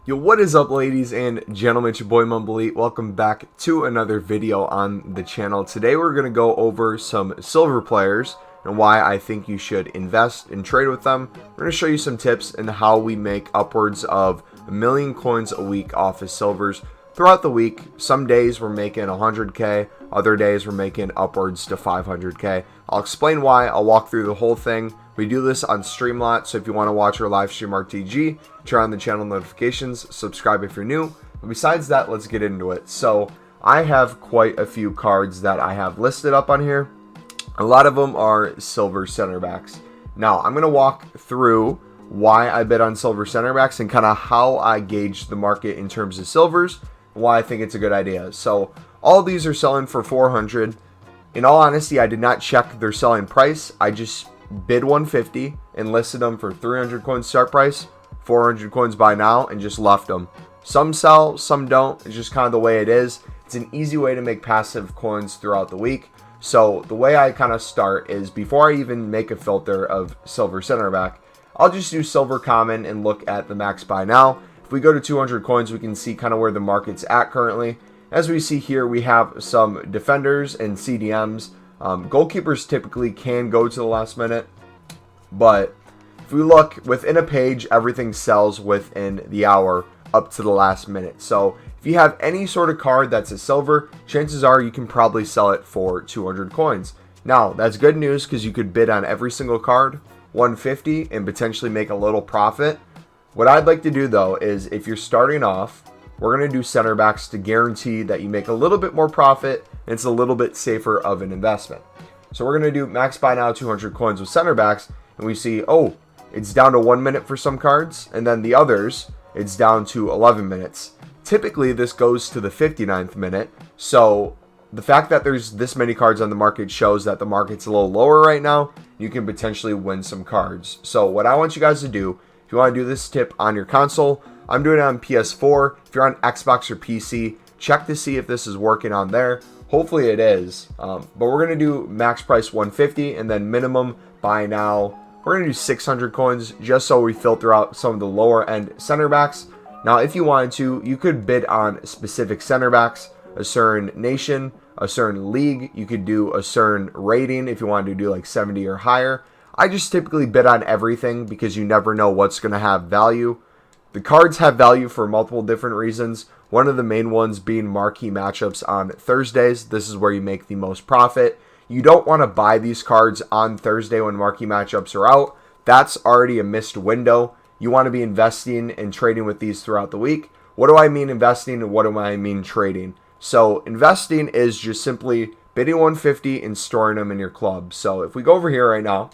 Yo, what is up, ladies and gentlemen? It's your boy MumboElite. Welcome back to another video on the channel. Today we're going to go over some silver players and why I think you should invest and trade with them. We're going to show you some tips and how we make upwards of 1 million coins a week off of silvers throughout the week. Some days we're making 100k, other days we're making upwards to 500k. I'll explain why. I'll walk through the whole thing. We do this on Streamlot, so if you want to watch our live stream RTG, turn on the channel notifications, subscribe if you're new. But besides that, let's get into it. So I have quite a few cards that I have listed up on here. A lot of them are silver center backs. Now I'm going to walk through why I bet on silver center backs and kind of how I gauge the market in terms of silvers, why I think it's a good idea. So all of these are selling for 400. In all honesty, I did not check their selling price. I just bid 150 and listed them for 300 coins start price, 400 coins buy now, and just left them. Some sell, some don't. It's just kind of the way it is. It's an easy way to make passive coins throughout the week. So the way I kind of start is before I even make a filter of silver center back, I'll just do silver common and look at the max buy now. If we go to 200 coins, we can see kind of where the market's at currently. As we see here, we have some defenders and CDMs. Goalkeepers typically can go to the last minute, but if we look within a page, everything sells within the hour up to the last minute. So if you have any sort of card that's a silver, chances are you can probably sell it for 200 coins. Now that's good news because you could bid on every single card 150 and potentially make a little profit. What I'd like to do though is if you're starting off, we're going to do center backs to guarantee that you make a little bit more profit and it's a little bit safer of an investment. So we're going to do max buy now 200 coins with center backs, and we see, oh, it's down to 1 minute for some cards, and then the others, it's down to 11 minutes. Typically, this goes to the 59th minute, so the fact that there's this many cards on the market shows that the market's a little lower right now. You can potentially win some cards. So what I want you guys to do, if you want to do this tip on your console, I'm doing it on PS4. If you're on Xbox or PC, check to see if this is working on there. Hopefully it is. But we're going to do max price 150 and then minimum buy now. We're going to do 600 coins just so we filter out some of the lower end center backs. Now, if you wanted to, you could bid on specific center backs, a certain nation, a certain league. You could do a certain rating if you wanted to do like 70 or higher. I just typically bid on everything because you never know what's going to have value. The cards have value for multiple different reasons. One of the main ones being marquee matchups on Thursdays. This is where you make the most profit. You don't want to buy these cards on Thursday when marquee matchups are out. That's already a missed window. You want to be investing and trading with these throughout the week. What do I mean investing and what do I mean trading? So investing is just simply bidding 150 and storing them in your club. So if we go over here right now,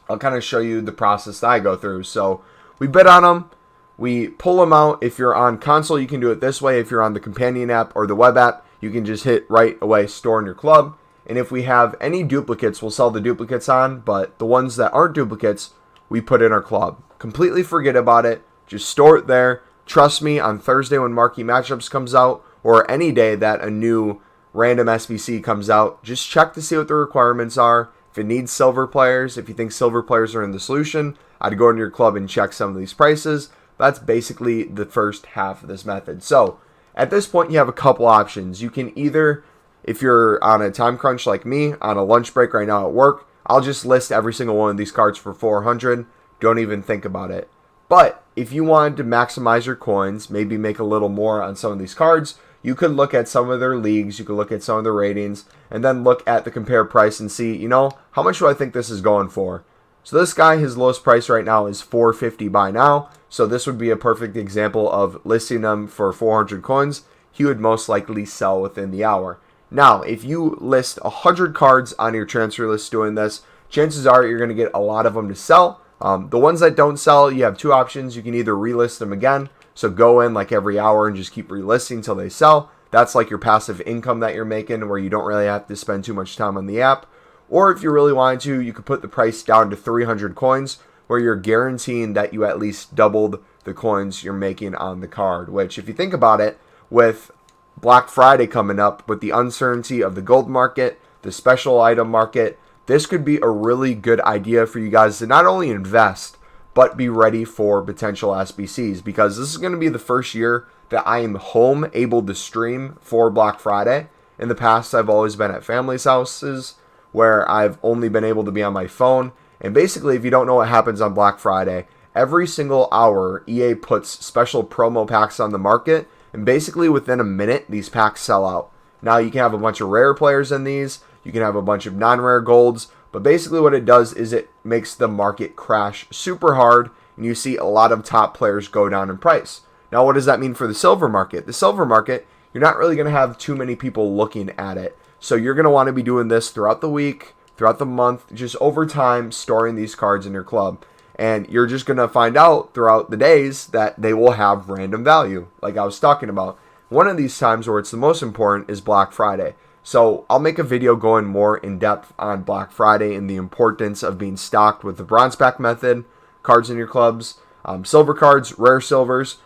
I'll kind of show you the process that I go through. So we bid on them. We pull them out. If you're on console, you can do it this way. If you're on the companion app or the web app, you can just hit right away, store in your club. And if we have any duplicates, we'll sell the duplicates on, but the ones that aren't duplicates, we put in our club. Completely forget about it. Just store it there. Trust me, on Thursday when Marquee Matchups comes out, or any day that a new random SBC comes out, just check to see what the requirements are. If it needs silver players, if you think silver players are in the solution, I'd go into your club and check some of these prices. That's basically the first half of this method. So at this point, you have a couple options. You can either, if you're on a time crunch like me, on a lunch break right now at work, I'll just list every single one of these cards for 400. Don't even think about it. But if you wanted to maximize your coins, maybe make a little more on some of these cards, you could look at some of their leagues, you could look at some of their ratings, and then look at the compare price and see, you know, how much do I think this is going for? So this guy, his lowest price right now is 450 buy now. So this would be a perfect example of listing them for 400 coins. He would most likely sell within the hour. Now, if you list 100 cards on your transfer list doing this, chances are you're going to get a lot of them to sell. The ones that don't sell, you have two options. You can either relist them again. So go in like every hour and just keep relisting until they sell. That's like your passive income that you're making where you don't really have to spend too much time on the app. Or if you really wanted to, you could put the price down to 300 coins where you're guaranteeing that you at least doubled the coins you're making on the card. Which, if you think about it, with Black Friday coming up, with the uncertainty of the gold market, the special item market, this could be a really good idea for you guys to not only invest, but be ready for potential SBCs, because this is going to be the first year that I am home able to stream for Black Friday. In the past, I've always been at families' houses where I've only been able to be on my phone. And basically, if you don't know what happens on Black Friday, every single hour, EA puts special promo packs on the market, and basically within a minute, these packs sell out. Now, you can have a bunch of rare players in these, you can have a bunch of non-rare golds, but basically what it does is it makes the market crash super hard, and you see a lot of top players go down in price. Now, what does that mean for the silver market? The silver market, you're not really going to have too many people looking at it. So you're going to want to be doing this throughout the week, throughout the month, just over time, storing these cards in your club. And you're just going to find out throughout the days that they will have random value, like I was talking about. One of these times where it's the most important is Black Friday. So I'll make a video going more in depth on Black Friday and the importance of being stocked with the bronze pack method, cards in your clubs, silver cards, rare silvers.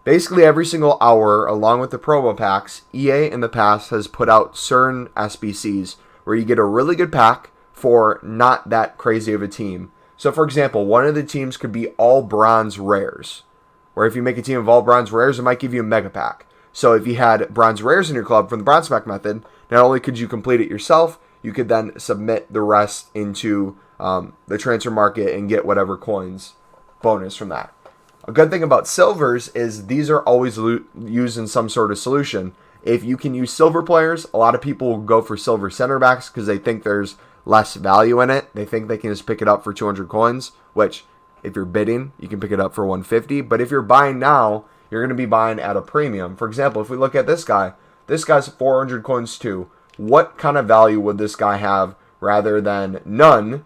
Basically every single hour, along with the promo packs, EA in the past has put out certain SBCs where you get a really good pack for not that crazy of a team. So for example, one of the teams could be all bronze rares, where if you make a team of all bronze rares, it might give you a mega pack. So if you had bronze rares in your club from the bronze pack method, not only could you complete it yourself, you could then submit the rest into the transfer market and get whatever coins bonus from that. A good thing about silvers is these are always used in some sort of solution. If you can use silver players, a lot of people will go for silver center backs because they think there's less value in it. They think they can just pick it up for 200 coins, which if you're bidding, you can pick it up for 150. But if you're buying now, you're going to be buying at a premium. For example, if we look at this guy's 400 coins too. What kind of value would this guy have rather than none?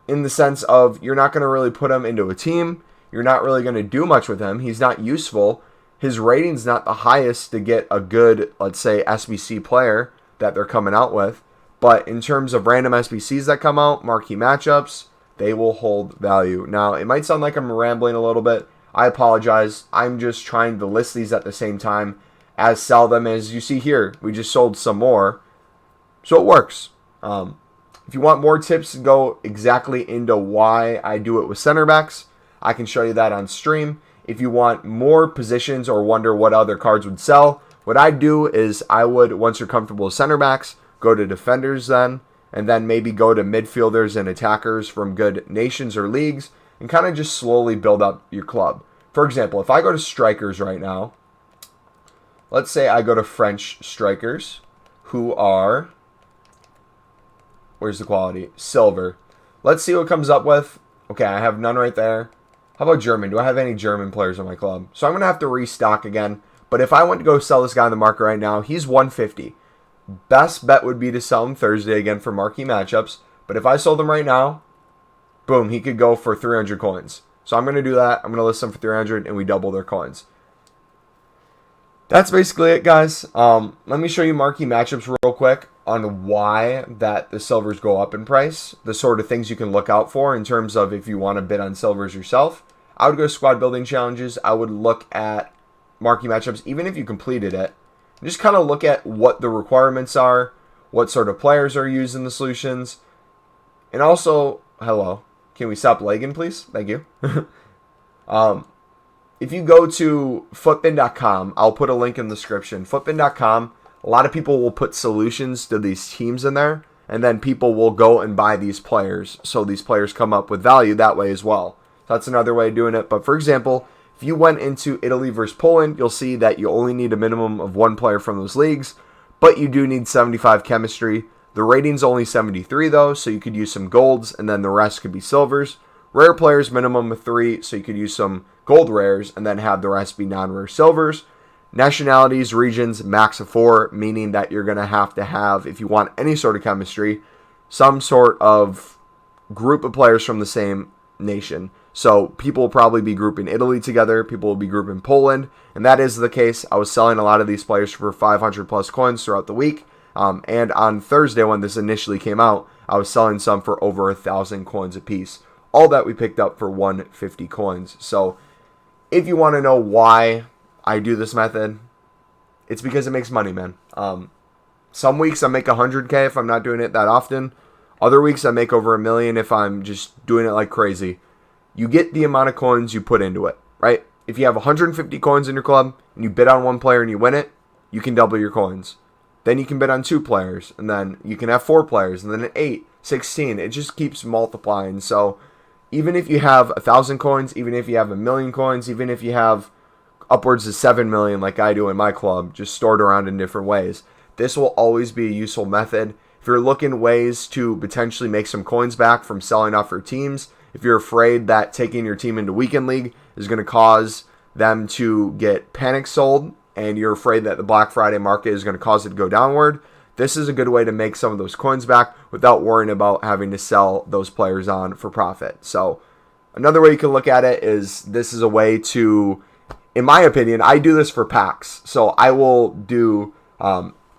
In the sense of you're not going to really put him into a team. You're not really going to do much with him. He's not useful. His rating's not the highest to get a good, let's say, SBC player that they're coming out with. But in terms of random SBCs that come out, marquee matchups, they will hold value. Now, it might sound like I'm rambling a little bit. I apologize. I'm just trying to list these at the same time as sell them. As you see here, we just sold some more. So it works. If you want more tips to go exactly into why I do it with center backs, I can show you that on stream. If you want more positions or wonder what other cards would sell, what I do is I would, once you're comfortable with center backs, go to defenders then, and then maybe go to midfielders and attackers from good nations or leagues, and kind of just slowly build up your club. For example, if I go to strikers right now, let's say I go to French strikers, who are, where's the quality? Silver. Let's see what comes up with. Okay, I have none right there. How about German? Do I have any German players in my club? So I'm going to have to restock again. But if I went to go sell this guy on the market right now, he's 150. Best bet would be to sell him Thursday again for marquee matchups. But if I sold him right now, boom, he could go for 300 coins. So I'm going to do that. I'm going to list them for 300 and we double their coins. That's basically it, guys. Let me show you marquee matchups real quick on why that the silvers go up in price. The sort of things you can look out for in terms of if you want to bid on silvers yourself. I would go squad building challenges. I would look at marquee matchups, even if you completed it. Just kind of look at what the requirements are, what sort of players are used in the solutions. And also, hello, can we stop lagging, please? Thank you. If you go to Footband.com, I'll put a link in the description. Footband.com, a lot of people will put solutions to these teams in there, and then people will go and buy these players. So these players come up with value that way as well. So that's another way of doing it. But for example, if you went into Italy versus Poland, you'll see that you only need a minimum of one player from those leagues, but you do need 75 chemistry. The rating's only 73 though, so you could use some golds, and then the rest could be silvers. Rare players, minimum of 3, so you could use some gold rares, and then have the rest be non-rare silvers. Nationalities, regions, max of 4, meaning that you're going to have, if you want any sort of chemistry, some sort of group of players from the same nation. So people will probably be grouping Italy together, people will be grouping Poland, and that is the case. I was selling a lot of these players for 500 plus coins throughout the week, and on Thursday when this initially came out, I was selling some for over 1,000 coins a piece. All that we picked up for 150 coins. So if you want to know why I do this method, it's because it makes money, man. Some weeks I make 100K if I'm not doing it that often. Other weeks I make over $1 million if I'm just doing it like crazy. you get the amount of coins you put into it, right? If you have 150 coins in your club and you bid on one player and you win it, you can double your coins. Then you can bid on 2 players, and then you can have 4 players, and then an 8, 16. It just keeps multiplying. So even if you have 1,000 coins, even if you have 1,000,000 coins, even if you have upwards of 7 million like I do in my club, just stored around in different ways, this will always be a useful method. If you're looking ways to potentially make some coins back from selling off your teams, if you're afraid that taking your team into weekend league is going to cause them to get panic sold, and you're afraid that the Black Friday market is going to cause it to go downward, this is a good way to make some of those coins back without worrying about having to sell those players on for profit. So another way you can look at it is this is a way to, in my opinion, I do this for packs. So I will do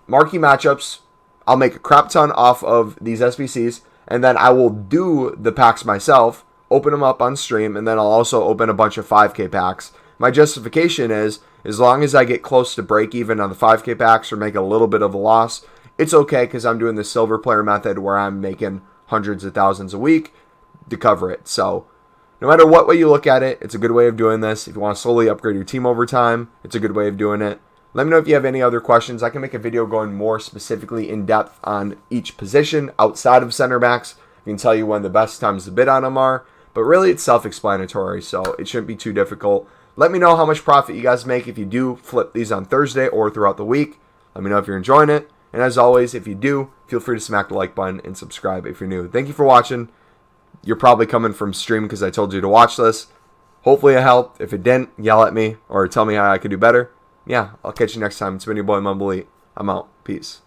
marquee matchups. I'll make a crap ton off of these SBCs, and then I will do the packs myself, open them up on stream, and then I'll also open a bunch of 5K packs. My justification is, as long as I get close to break even on the 5K packs or make a little bit of a loss, it's okay because I'm doing the silver player method where I'm making hundreds of thousands a week to cover it. So no matter what way you look at it, it's a good way of doing this. If you want to slowly upgrade your team over time, it's a good way of doing it. Let me know if you have any other questions. I can make a video going more specifically in depth on each position outside of center backs. I can tell you when the best times to bid on them are, but really it's self-explanatory, so it shouldn't be too difficult. Let me know how much profit you guys make if you do flip these on Thursday or throughout the week. Let me know if you're enjoying it. And as always, if you do, feel free to smack the like button and subscribe if you're new. Thank you for watching. You're probably coming from stream because I told you to watch this. Hopefully it helped. If it didn't, yell at me or tell me how I could do better. Yeah, I'll catch you next time. It's been your boy MumboElite. I'm out. Peace.